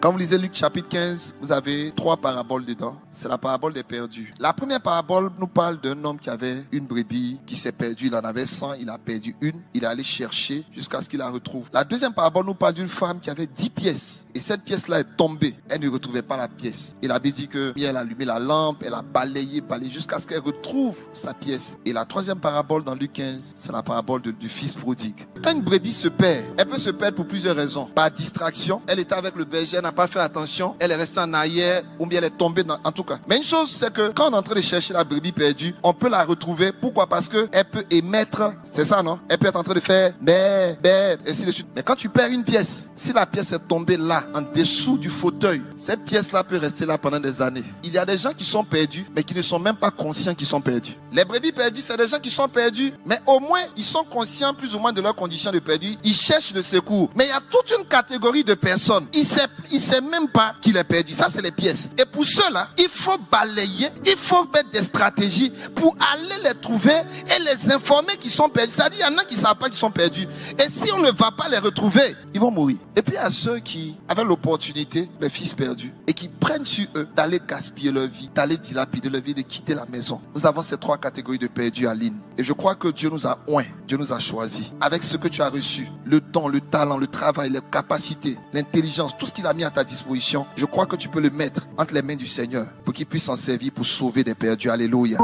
Quand vous lisez Luc chapitre 15, vous avez 3 paraboles dedans. C'est la parabole des perdus. La première parabole nous parle d'un homme qui avait une brebis qui s'est perdue. Il en avait 100, il a perdu une. Il est allé chercher jusqu'à ce qu'il la retrouve. La deuxième parabole nous parle d'une femme qui avait 10 pièces. Et cette pièce-là est tombée. Elle ne retrouvait pas la pièce. Et la Bible dit que elle a allumé la lampe, elle a balayé jusqu'à ce qu'elle retrouve sa pièce. Et la troisième parabole dans Luc 15, c'est la parabole du fils prodigue. Quand une brebis se perd, elle peut se perdre pour plusieurs raisons. Par distraction, elle était avec le berger, elle n'a pas fait attention, elle est restée en arrière, ou bien elle est tombée en tout cas. Mais une chose, c'est que quand on est en train de chercher la brebis perdue, on peut la retrouver. Pourquoi? Parce que elle peut émettre, c'est ça, non? Elle peut être en train de faire bé, ainsi de suite. Mais quand tu perds une pièce, si la pièce est tombée là, en dessous du fauteuil, cette pièce-là peut rester là pendant des années. Il y a des gens qui sont perdus, mais qui ne sont même pas conscients qu'ils sont perdus. Les brebis perdus, c'est des gens qui sont perdus, mais au moins, ils sont conscients plus ou moins de leurs conditions de perdu. Ils cherchent le secours. Mais il y a toute une catégorie de personnes. Il sait même pas qu'il est perdu. Ça, c'est les pièces. Et pour ceux-là, il faut balayer, il faut mettre des stratégies pour aller les trouver et les informer qu'ils sont perdus. C'est-à-dire, il y en a qui savent pas qu'ils sont perdus. Et si on ne va pas les retrouver, ils vont mourir. Et puis, il y a ceux qui avaient l'opportunité, les fils perdus, et qui prennent sur eux d'aller gaspiller leur vie, d'aller dilapider leur vie, de quitter la maison. Nous avons ces 3 catégories de perdus à ligne. Et je crois que Dieu nous a oint, Dieu nous a choisi. Avec ce que tu as reçu, le don, le talent, le travail, les capacités, l'intelligence, tout ce qu'il a mis à ta disposition, je crois que tu peux le mettre entre les mains du Seigneur pour qu'il puisse s'en servir pour sauver des perdus. Alléluia.